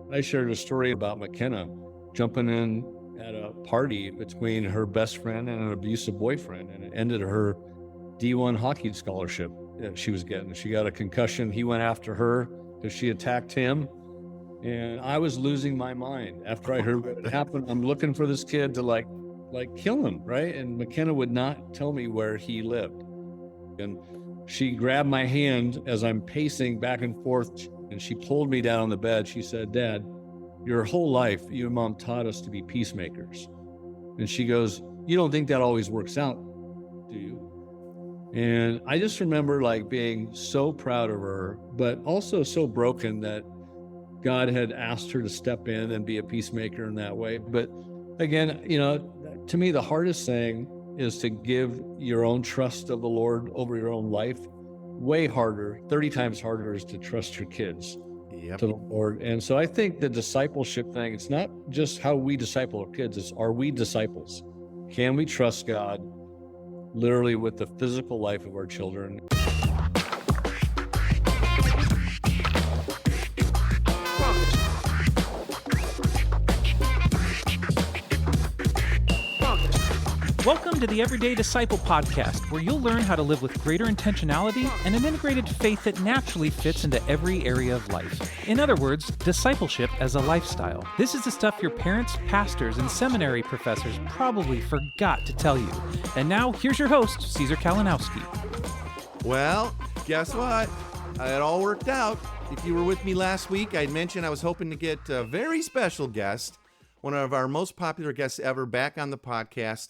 I shared a story about McKenna jumping in at a party between her best friend and an abusive boyfriend, and it ended her D1 hockey scholarship that she was getting. She got a concussion. He went after her because she attacked him. And I was losing my mind after I heard what had happened. I'm looking for this kid to like kill him, right? And McKenna would not tell me where he lived. And she grabbed my hand as I'm pacing back and forth, and she pulled me down on the bed. She said, "Dad, your whole life, your mom taught us to be peacemakers." And she goes, "You don't think that always works out, do you?" And I just remember like being so proud of her, but also so broken that God had asked her to step in and be a peacemaker in that way. But again, to me, the hardest thing is to give your own trust of the Lord over your own life. Way harder, 30 times harder, is to trust your kids to the Lord. And so I think the discipleship thing, it's not just how we disciple our kids, it's are we disciples? Can we trust God literally with the physical life of our children? Welcome to the Everyday Disciple podcast, where you'll learn how to live with greater intentionality and an integrated faith that naturally fits into every area of life. In other words, discipleship as a lifestyle. This is the stuff your parents, pastors, and seminary professors probably forgot to tell you. And now, here's your host, Caesar Kalinowski. Well, guess what? It all worked out. If you were with me last week, I mentioned I was hoping to get a very special guest, one of our most popular guests ever, back on the podcast.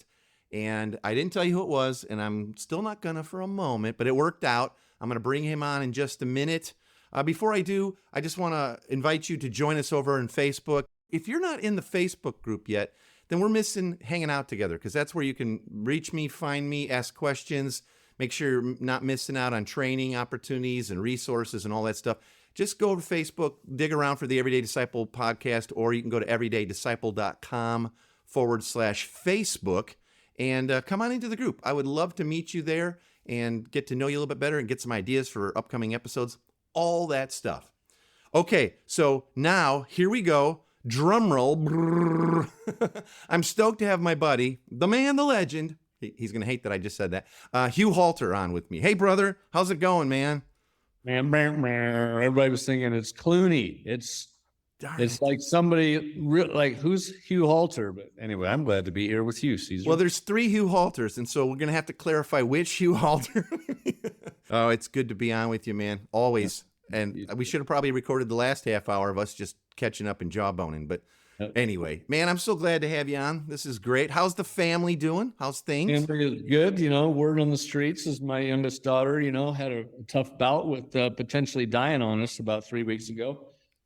And I didn't tell you who it was, and I'm still not gonna for a moment, but it worked out. I'm gonna bring him on in just a minute. Before I do, I just wanna invite you to join us over on Facebook. If you're not in the Facebook group yet, then we're missing hanging out together, because that's where you can reach me, find me, ask questions, make sure you're not missing out on training opportunities and resources and all that stuff. Just go to Facebook, dig around for the Everyday Disciple podcast, or you can go to everydaydisciple.com/Facebook. And come on into the group. I would love to meet you there and get to know you a little bit better and get some ideas for upcoming episodes, all that stuff. Okay, so now here we go. Drum roll. I'm stoked to have my buddy, the man, the legend. He's going to hate that I just said that. Hugh Halter on with me. Hey, brother. How's it going, man? Everybody was thinking it's Clooney. It's like somebody like, who's Hugh Halter? But anyway, I'm glad to be here with you, Caesar. Well, there's 3 Hugh Halters, and so we're going to have to clarify which Hugh Halter. Oh, it's good to be on with you, man. Always. And we should have probably recorded the last half hour of us just catching up and jawboning. But anyway, man, I'm so glad to have you on. This is great. How's the family doing? How's things? Family is good. Word on the streets is my youngest daughter, had a tough bout with potentially dying on us about 3 weeks ago.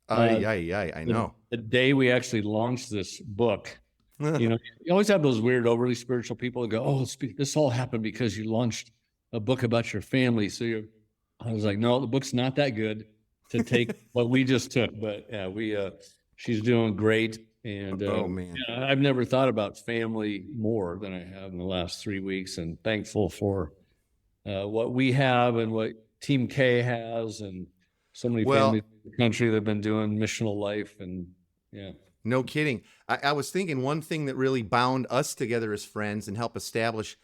I know. The day we actually launched this book, you always have those weird, overly spiritual people that go, "Oh, this all happened because you launched a book about your family." So I was like, "No, the book's not that good to take what we just took." But yeah, she's doing great. And oh man, I've never thought about family more than I have in the last 3 weeks, and thankful for what we have and what Team K has, and so many families in the country that have been doing missional life. And no kidding. I was thinking one thing that really bound us together as friends and helped establish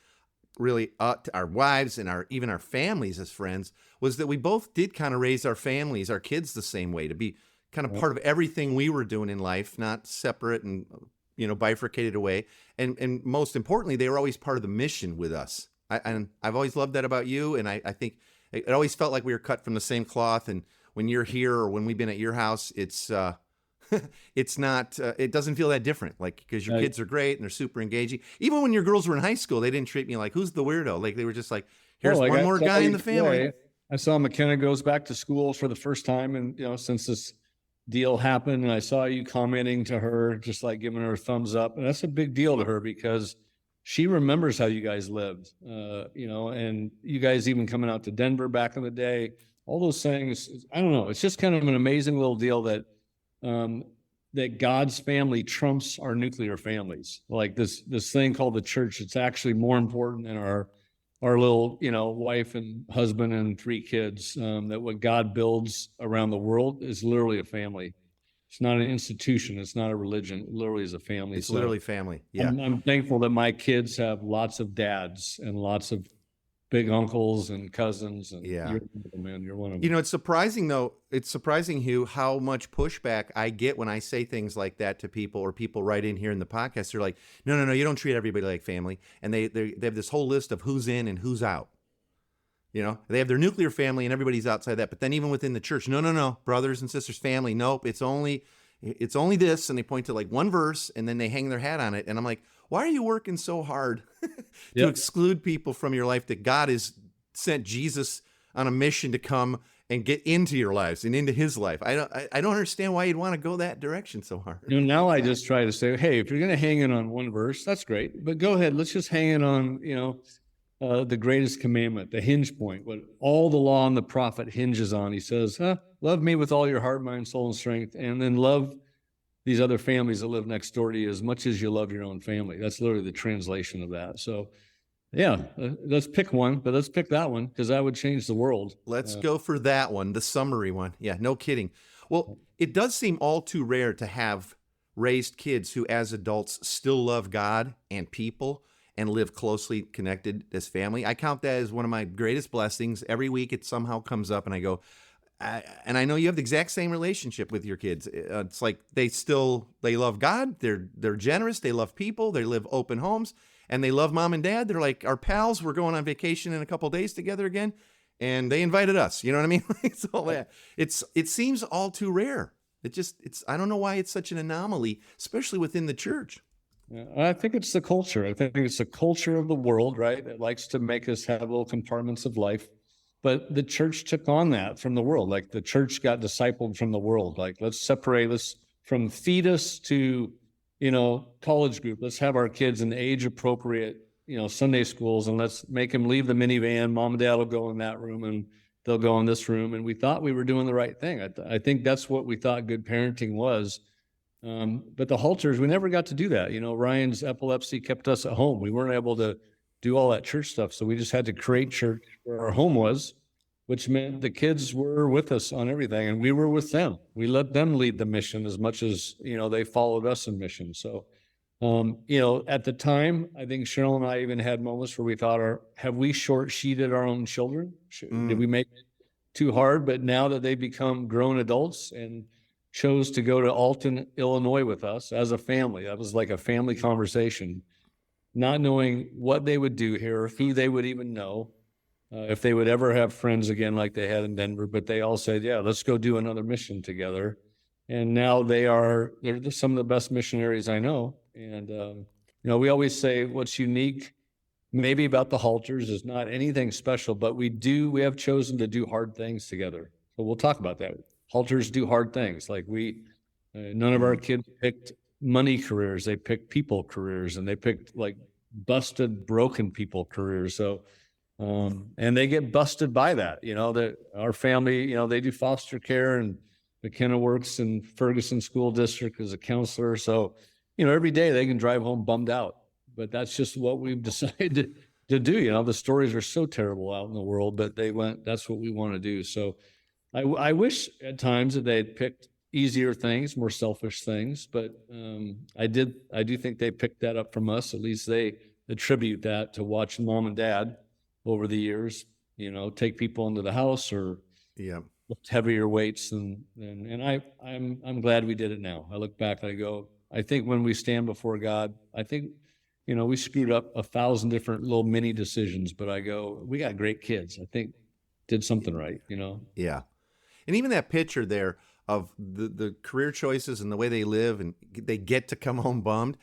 really our wives and even our families as friends was that we both did kind of raise our families, our kids, the same way, to be kind of part of everything we were doing in life, not separate and bifurcated away. And most importantly, they were always part of the mission with us. And I've always loved that about you. And I think it always felt like we were cut from the same cloth. And when you're here or when we've been at your house, it's not, it doesn't feel that different, like, because your kids are great and they're super engaging. Even when your girls were in high school, they didn't treat me like, who's the weirdo? Like, they were just like, here's one more guy in the family. I saw McKenna goes back to school for the first time, and since this deal happened, and I saw you commenting to her, just like giving her a thumbs up. And that's a big deal to her, because she remembers how you guys lived, and you guys even coming out to Denver back in the day. All those things, I don't know. It's just kind of an amazing little deal that that God's family trumps our nuclear families. Like this thing called the church, it's actually more important than our little, wife and husband and 3 kids. That what God builds around the world is literally a family. It's not an institution. It's not a religion. It literally is a family. It's So literally family. Yeah. I'm thankful that my kids have lots of dads and lots of big uncles and cousins. And Yeah. you're one of them, man. You're one of You them. know, it's surprising though. It's surprising, Hugh, how much pushback I get when I say things like that to people, or people write in here in the podcast. They're like, no, you don't treat everybody like family. And they have this whole list of who's in and who's out. You know, they have their nuclear family and everybody's outside that. But then even within the church, no, brothers and sisters, family. Nope. It's only this. And they point to like one verse and then they hang their hat on it. And I'm like, why are you working so hard to Yep. exclude people from your life that God has sent Jesus on a mission to come and get into your lives and into his life? I don't understand why you'd want to go that direction so hard. You know, now I just try to say, hey, if you're going to hang in on one verse, that's great. But go ahead. Let's just hang in on, the greatest commandment, the hinge point, what all the law and the prophet hinges on. He says, love me with all your heart, mind, soul, and strength, and then love these other families that live next door to you as much as you love your own family. That's literally the translation of that. So, yeah, let's pick one, but let's pick that one because that would change the world. Let's go for that one, the summary one. Yeah, no kidding. Well, it does seem all too rare to have raised kids who, as adults, still love God and people and live closely connected as family. I count that as one of my greatest blessings. Every week it somehow comes up and I go, and I know you have the exact same relationship with your kids. It's like they love God. They're generous. They love people. They live open homes. And they love mom and dad. They're like our pals. We're going on vacation in a couple of days together again. And they invited us. You know what I mean? It's all that. It seems all too rare. I don't know why it's such an anomaly, especially within the church. Yeah, I think it's the culture. I think it's the culture of the world, right? It likes to make us have little compartments of life. But the church took on that from the world. Like the church got discipled from the world. Like, let's separate this from fetus to, college group. Let's have our kids in age appropriate, Sunday schools, and let's make them leave the minivan. Mom and dad will go in that room and they'll go in this room. And we thought we were doing the right thing. I think that's what we thought good parenting was. But the Halters, we never got to do that. Ryan's epilepsy kept us at home. We weren't able to do all that church stuff. So we just had to create church where our home was, which meant the kids were with us on everything and we were with them. We let them lead the mission as much as, they followed us in mission. So, at the time, I think Cheryl and I even had moments where we thought, have we short-sheeted our own children? Did we make it too hard? But now that they become grown adults and chose to go to Alton, Illinois with us as a family, that was like a family conversation, not knowing what they would do here, who they would even know, if they would ever have friends again like they had in Denver. But they all said, yeah, let's go do another mission together. And now they're some of the best missionaries I know. And, we always say what's unique maybe about the Halters is not anything special, but we have chosen to do hard things together. So we'll talk about that. Halters do hard things. Like none of our kids picked money careers. They picked people careers, and they picked like busted, broken people careers. So, and they get busted by that. That our family, they do foster care, and McKenna works in Ferguson School District as a counselor. So, every day they can drive home bummed out, but that's just what we've decided to do. The stories are so terrible out in the world, but that's what we want to do. So I wish at times that they had picked easier things, more selfish things, but I do think they picked that up from us. At least they attribute that to watching mom and dad over the years, take people into the house or lift heavier weights. And I'm glad we did it now. I look back and I go, I think when we stand before God, I think, we screwed up 1,000 different little mini decisions, but I go, we got great kids. I think did something right, Yeah. And even that picture there of the career choices and the way they live and they get to come home bummed,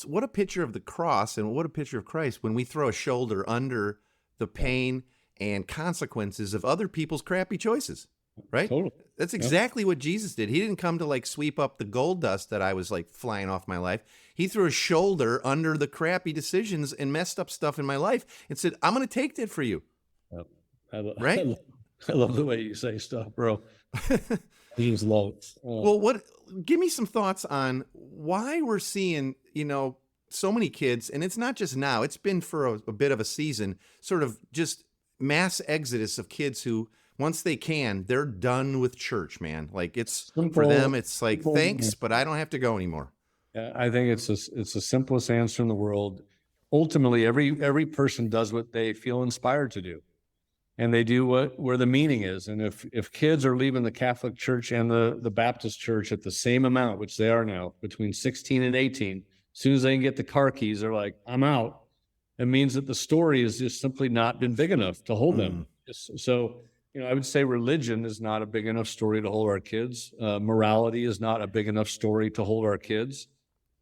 what a picture of the cross and what a picture of Christ when we throw a shoulder under the pain and consequences of other people's crappy choices, right? Totally. That's exactly what Jesus did. He didn't come to like sweep up the gold dust that I was like flying off my life. He threw a shoulder under the crappy decisions and messed up stuff in my life and said, I'm going to take that for you. Right? I love the way you say stuff, bro. He's low. Well, give me some thoughts on why we're seeing, so many kids, and it's not just now, it's been for a bit of a season, sort of just mass exodus of kids who once they can, they're done with church, man. Like it's for Simple, them, it's like, simple. thanks, but I don't have to go anymore. I think it's the simplest answer in the world. Ultimately, every person does what they feel inspired to do, and they do where the meaning is. And if kids are leaving the Catholic Church and the Baptist Church at the same amount, which they are now, between 16 and 18, as soon as they can get the car keys, they're like, I'm out. It means that the story has just simply not been big enough to hold them. So, I would say religion is not a big enough story to hold our kids. Morality is not a big enough story to hold our kids.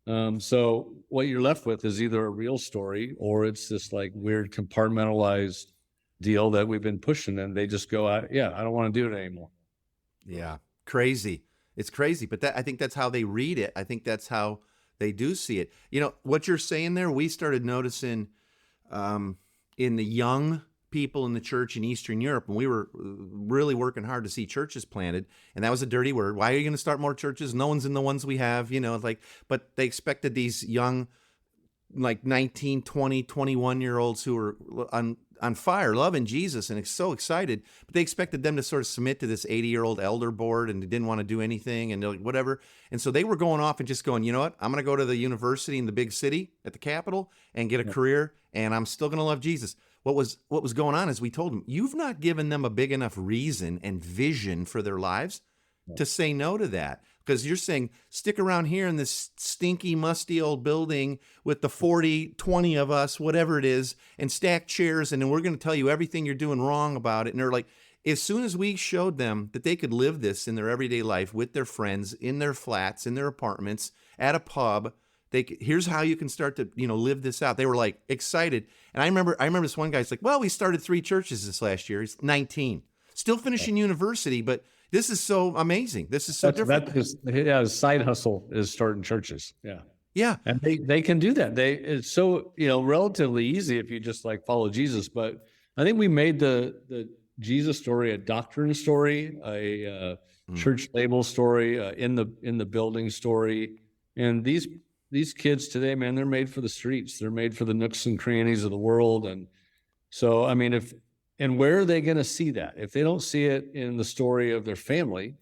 So what you're left with is either a real story or it's this like weird compartmentalized deal that we've been pushing, and they just go, I don't want to do it anymore. Yeah. Crazy. It's crazy. But I think that's how they read it. I think that's how they do see it. What you're saying there, we started noticing in the young people in the church in Eastern Europe, and we were really working hard to see churches planted. And that was a dirty word. Why are you going to start more churches? No one's in the ones we have, but they expected these young, like 19, 20, 21-year-olds who were on fire, loving Jesus and so excited, but they expected them to sort of submit to this 80-year-old elder board, and they didn't want to do anything and like, whatever. And so they were going off and just going, you know what? I'm going to go to the university in the big city at the capital and get a career, and I'm still going to love Jesus. What was going on is we told them, you've not given them a big enough reason and vision for their lives to say no to that. Because you're saying, stick around here in this stinky, musty old building with the 40, 20 of us, whatever it is, and stack chairs, and then we're going to tell you everything you're doing wrong about it. And they're like, as soon as we showed them that they could live this in their everyday life with their friends, in their flats, in their apartments, at a pub, here's how you can start to, live this out. They were like excited. And I remember this one guy's like, well, we started 3 churches this last year. He's 19, still finishing university, but this is so amazing. This is so different. His side hustle is starting churches. Yeah. Yeah. And they can do that. It's so, relatively easy if you just like follow Jesus. But I think we made the Jesus story a doctrine story, a church label story, in the building story. And these kids today, man, they're made for the streets. They're made for the nooks and crannies of the world. And so, I mean, where are they going to see that? If they don't see it in the story of their family,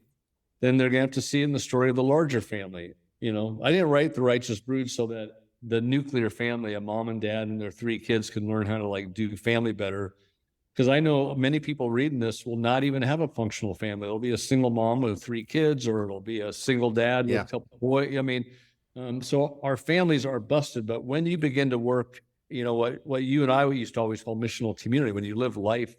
then they're going to have to see it in the story of the larger family. I didn't write The Righteous Brood so that the nuclear family, a mom and dad and their 3 kids, can learn how to like do family better. Because I know many people reading this will not even have a functional family. It'll be a single mom with 3 kids, or it'll be a single dad with a couple of boys. I mean, so our families are busted. But when you begin to work, what you and I used to always call missional community, when you live life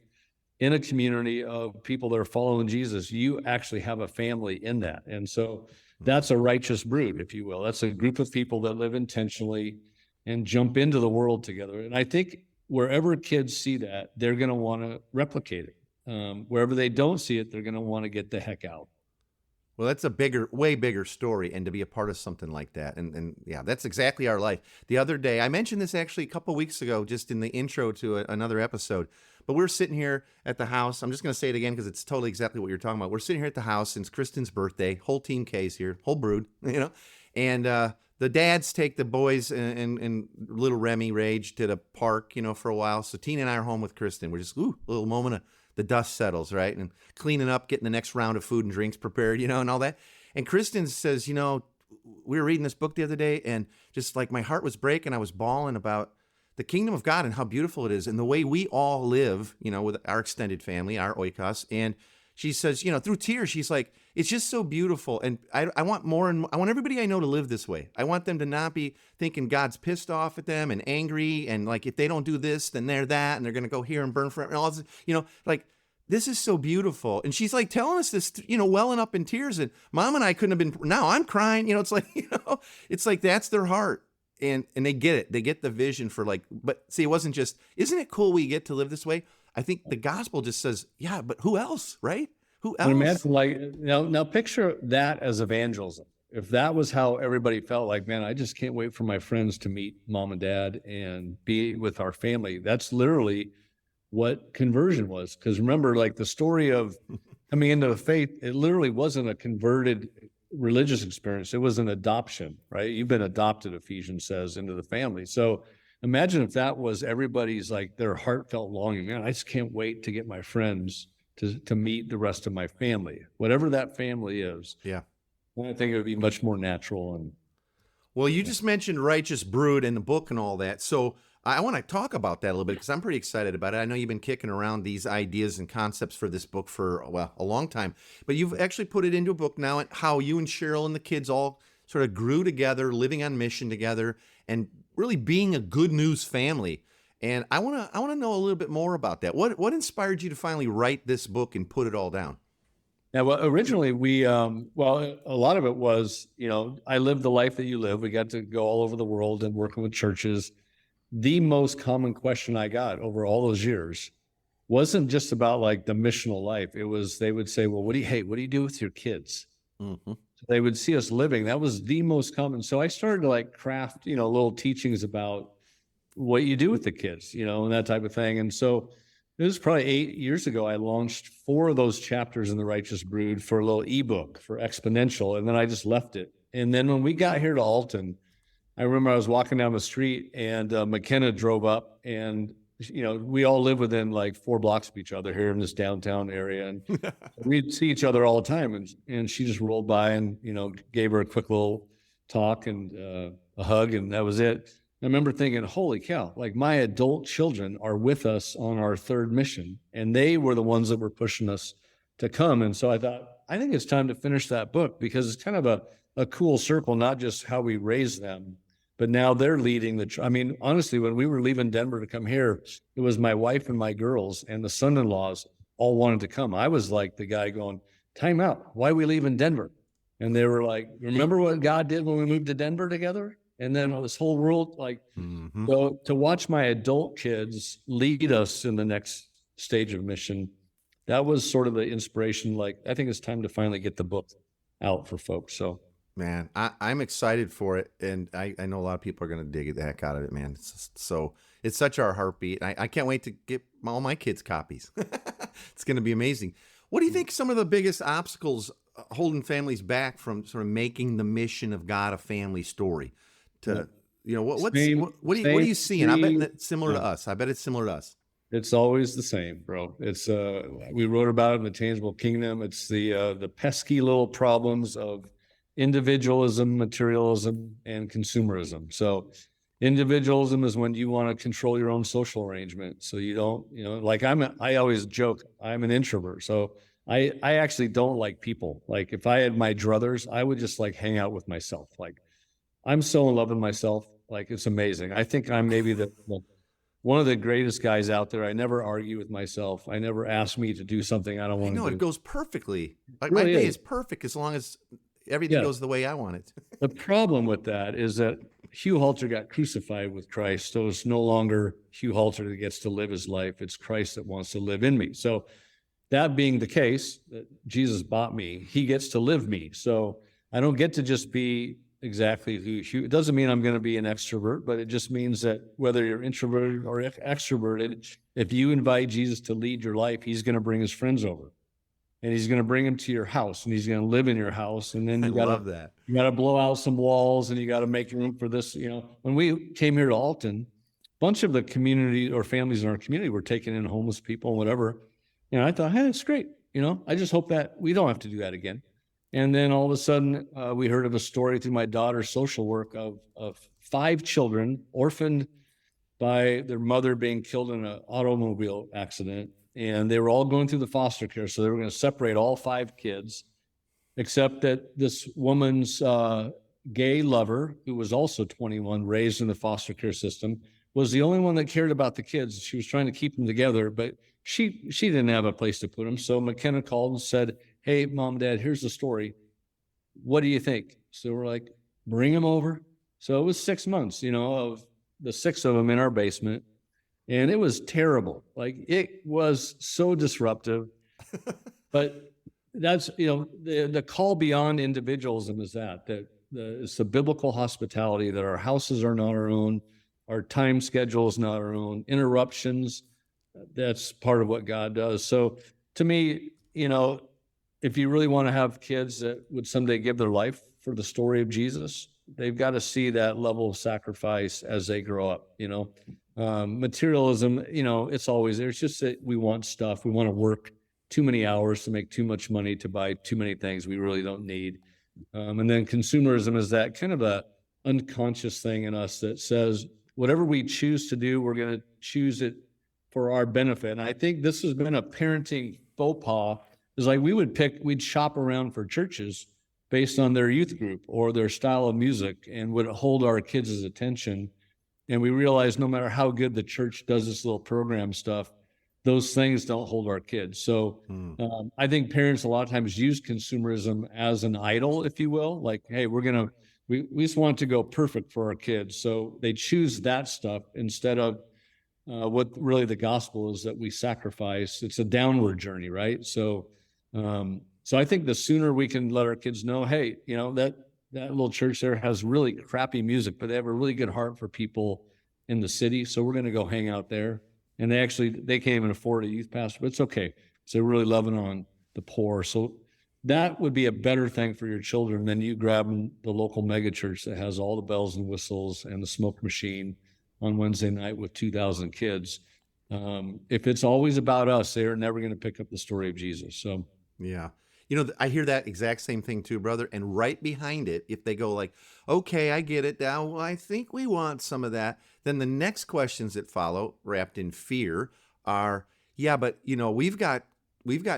in a community of people that are following Jesus, you actually have a family in that. And so that's a righteous brood, if you will. That's a group of people that live intentionally and jump into the world together. And I think wherever kids see that, they're going to want to replicate it. Wherever they don't see it, they're going to want to get the heck out. Well, that's a way bigger story, and to be a part of something like that. And yeah, that's exactly our life. The other day, I mentioned this actually a couple of weeks ago, just in the intro to another episode, but we're sitting here at the house. I'm just going to say it again because it's totally exactly what you're talking about. We're sitting here at the house since Kristen's birthday, whole team K's here, whole brood, and the dads take the boys and little Remy Rage to the park, for a while. So Tina and I are home with Kristen. We're just, a little moment of the dust settles, right? And cleaning up, getting the next round of food and drinks prepared, and all that. And Kristen says, we were reading this book the other day, and just like my heart was breaking, I was bawling about the kingdom of God and how beautiful it is and the way we all live, with our extended family, our oikos. And she says, through tears, she's like, it's just so beautiful. And I want more, and I want everybody I know to live this way. I want them to not be thinking God's pissed off at them and angry. And like, if they don't do this, then they're that, and they're going to go here and burn forever. And all this, like, this is so beautiful. And she's like telling us this, welling up in tears. And Mom and I couldn't have been, now I'm crying, it's like, it's like, that's their heart. And they get it. They get the vision for like, but see, it wasn't just, isn't it cool we get to live this way? I think the gospel just says, yeah, but who else, right? Who else? Imagine like, now picture that as evangelism. If that was how everybody felt, like, man, I just can't wait for my friends to meet mom and dad and be with our family. That's literally what conversion was. Because remember, like the story of coming into the faith, it literally wasn't a converted religious experience. It was an adoption, right? You've been adopted, Ephesians says, into the family. So imagine if that was everybody's like their heartfelt longing. Man, I just can't wait to get my friends to meet the rest of my family, whatever that family is. Yeah. And I think it would be much more natural. And Well, you just mentioned righteous brood in the book and all that. So I want to talk about that a little bit because I'm pretty excited about it. I know you've been kicking around these ideas and concepts for this book for, well, a long time, but you've actually put it into a book now, and how you and Cheryl and the kids all sort of grew together, living on mission together, and really being a good news family. And I want to know a little bit more about that. What inspired you to finally write this book and put it all down? yeah, well, originally we, well, a lot of it was, I lived the life that you live. We got to go all over the world and working with churches. The most common question I got over all those years wasn't just about like the missional life. It was, they would say, well, what do you do with your kids? Mm-hmm. So they would see us living. That was the most common. So I started to like craft, little teachings about what you do with the kids, and that type of thing. And so it was probably 8 years ago, I launched 4 of those chapters in The Righteous Brood for a little ebook for Exponential. And then I just left it. And then when we got here to Alton, I remember I was walking down the street and McKenna drove up, and, we all live within like 4 blocks of each other here in this downtown area. And we'd see each other all the time. And she just rolled by and, gave her a quick little talk and a hug, and that was it. I remember thinking, holy cow, like my adult children are with us on our 3rd mission, and they were the ones that were pushing us to come. And so I thought, I think it's time to finish that book, because it's kind of a cool circle, not just how we raise them, but now they're leading I mean, honestly, when we were leaving Denver to come here, it was my wife and my girls and the son-in-laws all wanted to come. I was like the guy going, time out, why are we leaving Denver? And they were like, remember what God did when we moved to Denver together? And then this whole world, like, so to watch my adult kids lead us in the next stage of mission, that was sort of the inspiration. Like, I think it's time to finally get the book out for folks. So, man, I'm excited for it. And I know a lot of people are going to dig the heck out of it, man. It's such our heartbeat. I can't wait to get all my kids copies. It's going to be amazing. What do you think some of the biggest obstacles holding families back from sort of making the mission of God a family story? What are you seeing? I bet it's similar to us. I bet it's similar to us. It's always the same, bro. It's we wrote about it in The Tangible Kingdom. It's the pesky little problems of individualism, materialism, and consumerism. So individualism is when you want to control your own social arrangement. So you don't, like I always joke, I'm an introvert. So I actually don't like people. Like if I had my druthers, I would just like hang out with myself. Like I'm so in love with myself. Like, it's amazing. I think I'm maybe one of the greatest guys out there. I never argue with myself. I never ask me to do something I don't want to do. No, it goes perfectly. Like It really my day is. is perfect as long as everything goes the way I want it. The problem with that is that Hugh Halter got crucified with Christ. So it's no longer Hugh Halter that gets to live his life. It's Christ that wants to live in me. So that being the case, that Jesus bought me, he gets to live me. So I don't get to just be exactly who. It doesn't mean I'm going to be an extrovert, but it just means that whether you're introverted or extroverted, if you invite Jesus to lead your life, he's going to bring his friends over, and he's going to bring them to your house, and he's going to live in your house. And then you got to blow out some walls, and you got to make room for this. When we came here to Alton, a bunch of the community or families in our community were taking in homeless people and whatever. I thought, hey, that's great. I just hope that we don't have to do that again. And then all of a sudden, we heard of a story through my daughter's social work of 5 children orphaned by their mother being killed in an automobile accident. And they were all going through the foster care. So they were going to separate all 5 kids, except that this woman's gay lover, who was also 21, raised in the foster care system, was the only one that cared about the kids. She was trying to keep them together, but she didn't have a place to put them. So McKenna called and said, hey, Mom, Dad, here's the story. What do you think? So we're like, bring them over. So it was 6 months, of the 6 of them in our basement. And it was terrible. Like, it was so disruptive. But that's, the call beyond individualism is it's the biblical hospitality, that our houses are not our own, our time schedule is not our own, interruptions, that's part of what God does. So to me, if you really want to have kids that would someday give their life for the story of Jesus, they've got to see that level of sacrifice as they grow up. Materialism, it's always there. It's just that we want stuff. We want to work too many hours to make too much money to buy too many things we really don't need. And then consumerism is that kind of a unconscious thing in us that says whatever we choose to do, we're going to choose it for our benefit. And I think this has been a parenting faux pas. Is like we'd shop around for churches based on their youth group or their style of music and would hold our kids' attention. And we realized no matter how good the church does this little program stuff, those things don't hold our kids. So I think parents a lot of times use consumerism as an idol, if you will. Like, hey, we just want to go perfect for our kids. So they choose that stuff instead of what really the gospel is, that we sacrifice. It's a downward journey, right? So I think the sooner we can let our kids know, hey, that little church there has really crappy music, but they have a really good heart for people in the city. So we're going to go hang out there. And they can't even afford a youth pastor, but it's okay. So they're really loving on the poor. So that would be a better thing for your children than you grabbing the local mega church that has all the bells and whistles and the smoke machine on Wednesday night with 2,000 kids. If it's always about us, they're never going to pick up the story of Jesus. So, yeah. I hear that exact same thing too, brother. And right behind it, if they go like, okay, I get it now. Well, I think we want some of that. Then the next questions that follow, wrapped in fear, are, yeah, but we've got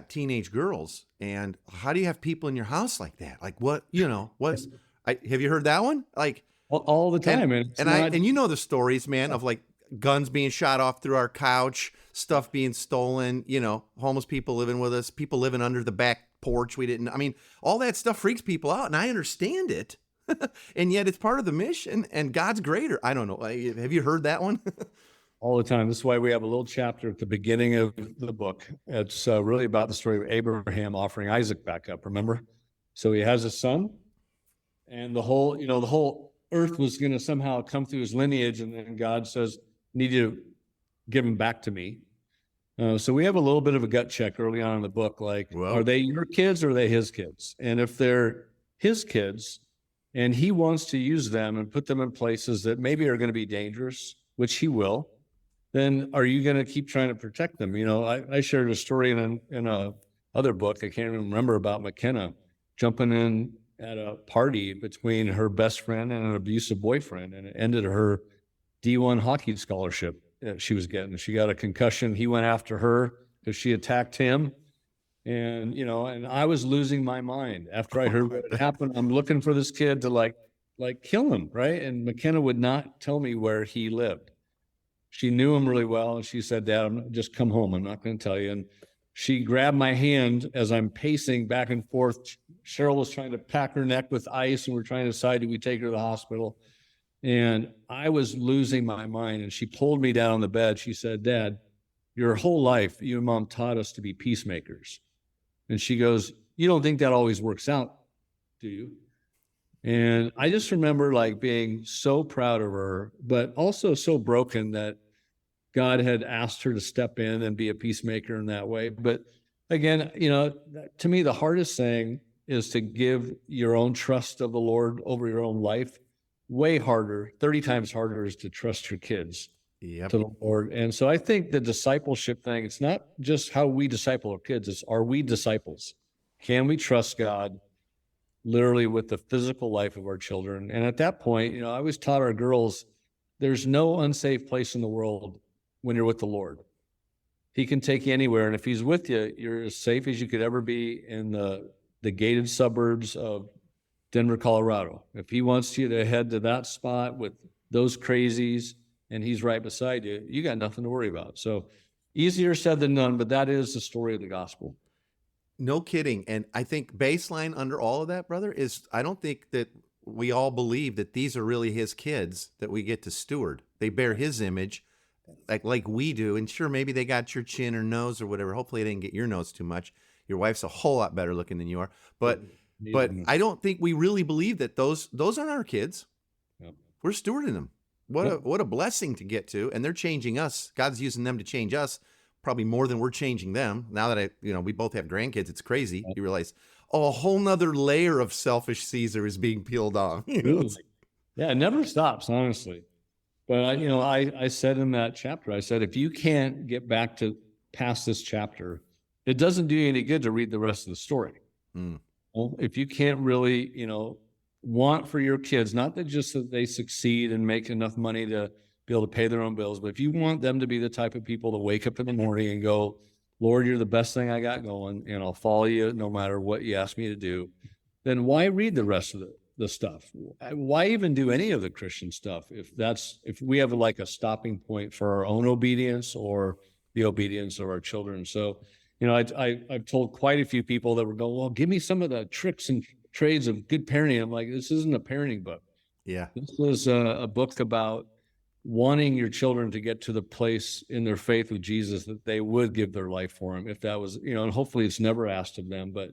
teenage girls, and how do you have people in your house like that? Like what, have you heard that one? Like all the time. And you know the stories, man, of like guns being shot off through our couch, stuff being stolen, homeless people living with us, people living under the back porch. All that stuff freaks people out, and I understand it. And yet it's part of the mission, and God's greater. I don't know. Have you heard that one? All the time. This is why we have a little chapter at the beginning of the book. It's really about the story of Abraham offering Isaac back up. Remember? So he has a son, and the whole earth was going to somehow come through his lineage. And then God says, need you to give him back to me. So we have a little bit of a gut check early on in the book. Like, well, are they your kids or are they his kids? And if they're his kids and he wants to use them and put them in places that maybe are going to be dangerous, which he will, then are you going to keep trying to protect them? I shared a story in a other book. I can't even remember, about McKenna jumping in at a party between her best friend and an abusive boyfriend, and it ended her D1 hockey scholarship she was getting. She got a concussion. He went after her because she attacked him. And, and I was losing my mind after I heard what had happened. I'm looking for this kid to like kill him. Right. And McKenna would not tell me where he lived. She knew him really well. And she said, Dad, just come home. I'm not going to tell you. And she grabbed my hand as I'm pacing back and forth. Cheryl was trying to pack her neck with ice, and we're trying to decide, do we take her to the hospital? And I was losing my mind. And she pulled me down on the bed. She said, Dad, your whole life, you and Mom taught us to be peacemakers. And she goes, you don't think that always works out, do you? And I just remember being so proud of her, but also so broken that God had asked her to step in and be a peacemaker in that way. But again, to me, the hardest thing is to give your own trust of the Lord over your own life. Way harder, 30 times harder, is to trust your kids to the Lord. And so I think the discipleship thing, it's not just how we disciple our kids, it's, are we disciples? Can we trust God literally with the physical life of our children? And at that point, I always taught our girls, there's no unsafe place in the world when you're with the Lord. He can take you anywhere. And if he's with you, you're as safe as you could ever be in the gated suburbs of Denver, Colorado. If he wants you to head to that spot with those crazies and he's right beside you, you got nothing to worry about. So easier said than done, but that is the story of the gospel. No kidding. And I think baseline under all of that, brother, is I don't think that we all believe that these are really his kids that we get to steward. They bear his image like we do. And sure, maybe they got your chin or nose or whatever. Hopefully they didn't get your nose too much. Your wife's a whole lot better looking than you are. But I don't think we really believe that those aren't our kids. Yep. We're stewarding them. What a blessing to get to. And they're changing us. God's using them to change us probably more than we're changing them. Now that we both have grandkids, it's crazy. You realize, a whole nother layer of selfish Caesar is being peeled off. Yeah, it never stops, honestly. But I said in that chapter, I said, if you can't get back to past this chapter it doesn't do you any good to read the rest of the story. Mm. Well, if you can't really, want for your kids, not that just that they succeed and make enough money to be able to pay their own bills, but if you want them to be the type of people to wake up in the morning and go, Lord, you're the best thing I got going, and I'll follow you no matter what you ask me to do, then why read the rest of the stuff? Why even do any of the Christian stuff if we have like a stopping point for our own obedience or the obedience of our children? So, I've told quite a few people that were going, well, give me some of the tricks and trades of good parenting. I'm like, this isn't a parenting book. Yeah. This was a book about wanting your children to get to the place in their faith with Jesus that they would give their life for him if that was, and hopefully it's never asked of them. But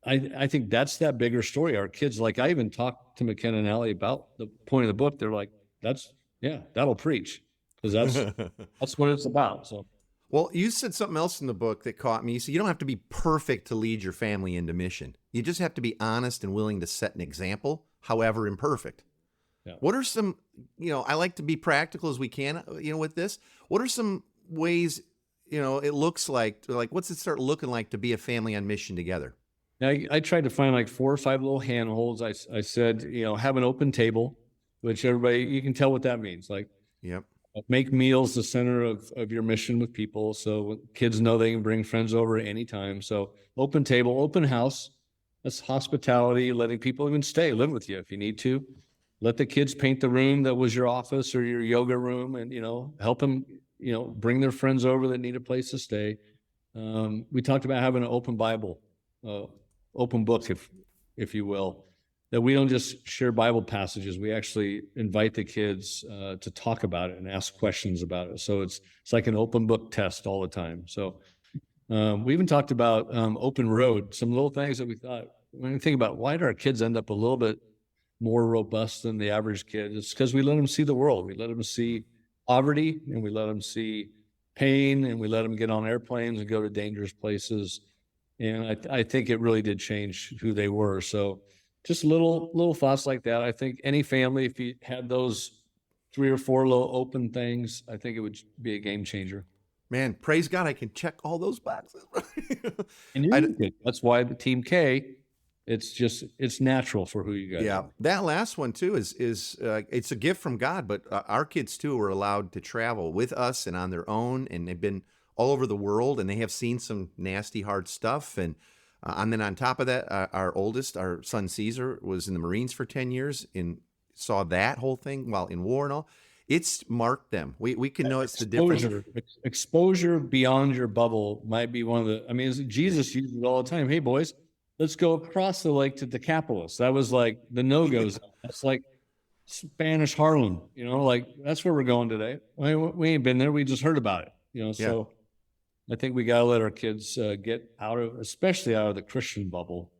I think that's that bigger story. Our kids, like I even talked to McKenna and Allie about the point of the book. They're like, that'll preach, because that's what it's about. So. Well, you said something else in the book that caught me. You said you don't have to be perfect to lead your family into mission. You just have to be honest and willing to set an example, however imperfect. Yeah. What are some, I like to be practical as we can, with this. What are some ways, it looks like what's it start looking like to be a family on mission together? Now, I tried to find like 4 or 5 little handholds. I said, have an open table, which you can tell what that means. Like, yep. Make meals the center of your mission with people, so kids know they can bring friends over at any time. So open table, open house. That's hospitality, letting people even live with you if you need to. Let the kids paint the room that was your office or your yoga room, and help them, bring their friends over that need a place to stay. We talked about having an open Bible, open book, if you will. That we don't just share Bible passages. We actually invite the kids to talk about it and ask questions about it. So it's like an open book test all the time. So we even talked about open road, some little things that we thought, when we think about why do our kids end up a little bit more robust than the average kid, it's because we let them see the world. We let them see poverty, and we let them see pain, and we let them get on airplanes and go to dangerous places. And I think it really did change who they were. So just little thoughts like that. I think any family, if you had those 3 or 4 little open things, I think it would be a game changer. Man, praise God, I can check all those boxes. And that's why the Team K, it's natural for who you guys are. That last one too is it's a gift from God, but our kids too were allowed to travel with us and on their own, and they've been all over the world, and they have seen some nasty, hard stuff. And then on top of that, our oldest, our son Caesar, was in the Marines for 10 years and saw that whole thing while in war and all. It's marked them. We can notice the difference. Exposure beyond your bubble might be one of the, Jesus used it all the time. Hey, boys, let's go across the lake to Decapolis. That was like the no-goes. That's like Spanish Harlem, like that's where we're going today. We ain't been there. We just heard about it, so. I think we got to let our kids get especially out of the Christian bubble,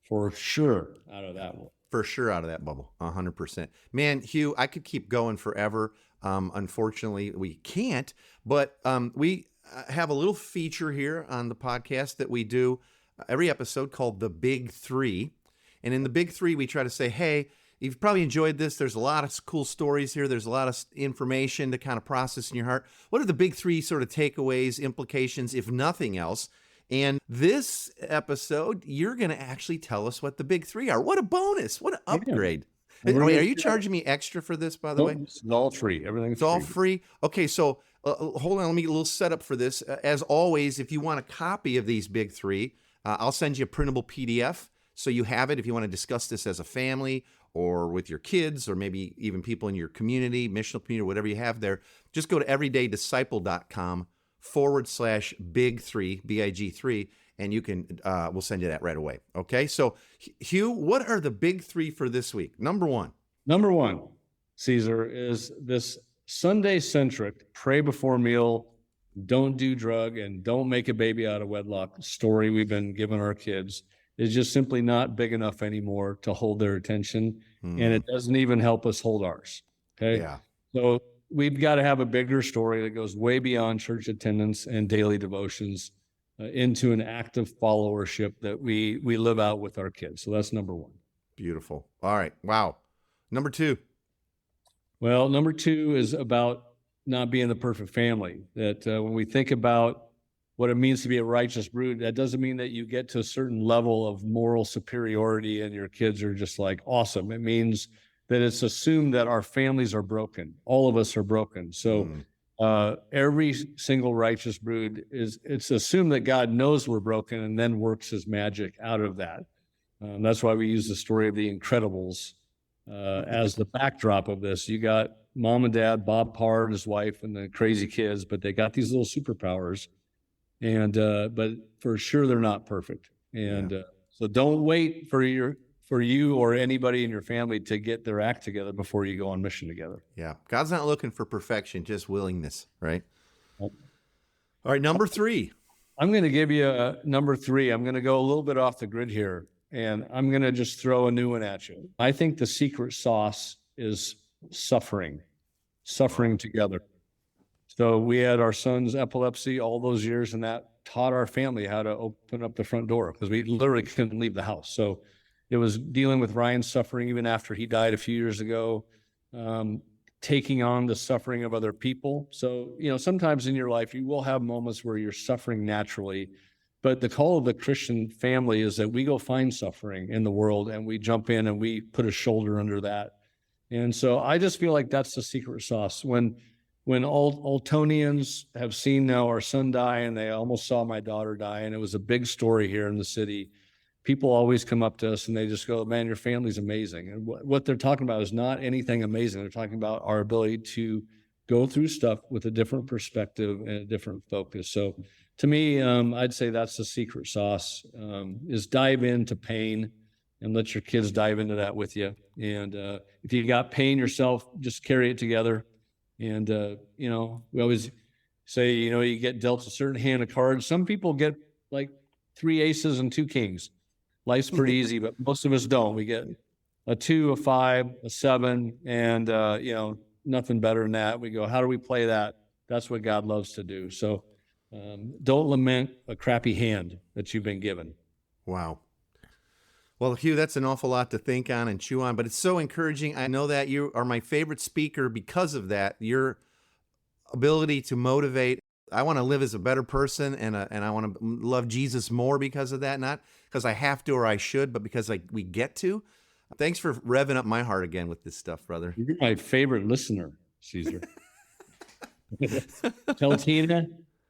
for sure, out of that one. For sure, out of that bubble, 100%. Man, Hugh, I could keep going forever. Unfortunately, we can't, but we have a little feature here on the podcast that we do every episode called The Big Three. And in The Big Three, we try to say, hey, you've probably enjoyed this. There's a lot of cool stories here. There's a lot of information to kind of process in your heart. What are the big 3 sort of takeaways, implications, if nothing else? And this episode, you're going to actually tell us what the big 3 are. What a bonus. What an upgrade. Yeah. Are you charging me extra for this, by the way? It's all free. Everything's all free. Okay, so hold on. Let me get a little setup for this. As always, if you want a copy of these big 3, I'll send you a printable PDF. So you have it if you want to discuss this as a family or with your kids, or maybe even people in your community, missional community, or whatever you have there. Just go to everydaydisciple.com/big3, BIG3, and you can, we'll send you that right away. Okay. So Hugh, what are the big 3 for this week? Number one, Caesar, is this Sunday centric, pray before meal, don't do drug, and don't make a baby out of wedlock story we've been giving our kids is just simply not big enough anymore to hold their attention. And it doesn't even help us hold ours. Okay. Yeah. So we've got to have a bigger story that goes way beyond church attendance and daily devotions into an active followership that we live out with our kids. So that's number one. Beautiful. All right. Wow. Number 2. Well, number 2 is about not being the perfect family. That when we think about what it means to be a righteous brood, that doesn't mean that you get to a certain level of moral superiority and your kids are just like awesome. It means that it's assumed that our families are broken. All of us are broken. So every single righteous brood it's assumed that God knows we're broken and then works his magic out of that. That's why we use the story of the Incredibles as the backdrop of this. You got mom and dad, Bob Parr and his wife and the crazy kids, but they got these little superpowers. And but for sure they're not perfect. And so don't wait for you or anybody in your family to get their act together before you go on mission together. Yeah. God's not looking for perfection, just willingness, right? All right, number 3. I'm going to give you number 3. I'm going to go a little bit off the grid here, and I'm going to just throw a new one at you. I think the secret sauce is suffering together. So we had our son's epilepsy all those years, and that taught our family how to open up the front door because we literally couldn't leave the house. So it was dealing with Ryan's suffering even after he died a few years ago, taking on the suffering of other people. So, sometimes in your life, you will have moments where you're suffering naturally, but the call of the Christian family is that we go find suffering in the world and we jump in and we put a shoulder under that. And so I just feel like that's the secret sauce. When Altonians have seen now our son die, and they almost saw my daughter die, and it was a big story here in the city, people always come up to us and they just go, man, your family's amazing. And what they're talking about is not anything amazing. They're talking about our ability to go through stuff with a different perspective and a different focus. So to me, I'd say that's the secret sauce, is dive into pain and let your kids dive into that with you. And if you got pain yourself, just carry it together. And, we always say, you get dealt a certain hand of cards. Some people get like 3 aces and 2 kings. Life's pretty easy, but most of us don't. We get a 2, a 5, a 7, and, nothing better than that. We go, how do we play that? That's what God loves to do. So don't lament a crappy hand that you've been given. Wow. Well, Hugh, that's an awful lot to think on and chew on, but it's so encouraging. I know that you are my favorite speaker because of that. Your ability to motivate. I want to live as a better person, and I want to love Jesus more because of that, not because I have to or I should, but because we get to. Thanks for revving up my heart again with this stuff, brother. You're my favorite listener, Caesar. Tell Tina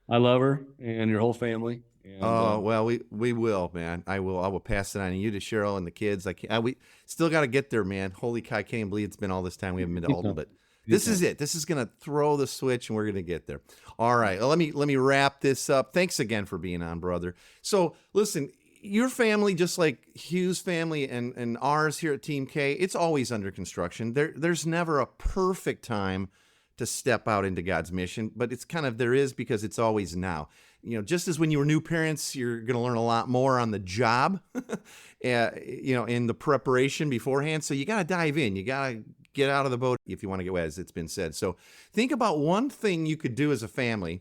I love her and your whole family. And, well, we will, man. I will pass it on to you, to Cheryl and the kids. We still got to get there, man. Holy cow, I can't even believe it's been all this time. We haven't been to Alton, but this is it. This is going to throw the switch, and we're going to get there. All right, well, let me wrap this up. Thanks again for being on, brother. So, listen, your family, just like Hugh's family and ours here at Team K, it's always under construction. There's never a perfect time to step out into God's mission, but it's there is, because it's always now. Just as when you were new parents, you're going to learn a lot more on the job, in the preparation beforehand. So you got to dive in. You got to get out of the boat if you want to get wet, as it's been said. So think about one thing you could do as a family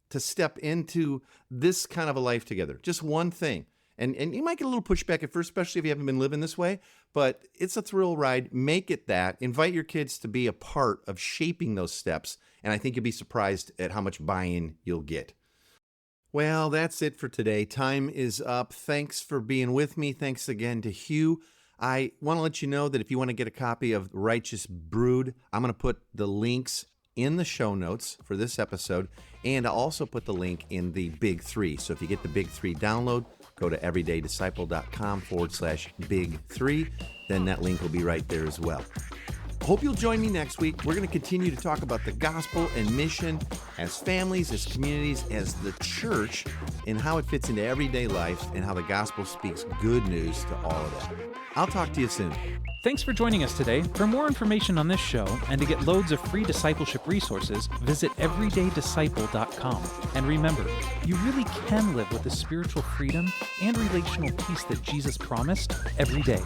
to step into this kind of a life together. Just one thing. And you might get a little pushback at first, especially if you haven't been living this way, but it's a thrill ride. Make it that. Invite your kids to be a part of shaping those steps, and I think you'll be surprised at how much buy-in you'll get. Well, that's it for today. Time is up. Thanks for being with me. Thanks again to Hugh. I want to let you know that if you want to get a copy of Righteous Brood, I'm going to put the links in the show notes for this episode, and I'll also put the link in the Big 3. So if you get the Big 3 download, go to everydaydisciple.com/Big 3. Then that link will be right there as well. Hope you'll join me next week. We're going to continue to talk about the gospel and mission as families, as communities, as the church, and how it fits into everyday life, and how the gospel speaks good news to all of that. I'll talk to you soon. Thanks for joining us today. For more information on this show and to get loads of free discipleship resources, visit everydaydisciple.com. And remember, you really can live with the spiritual freedom and relational peace that Jesus promised every day.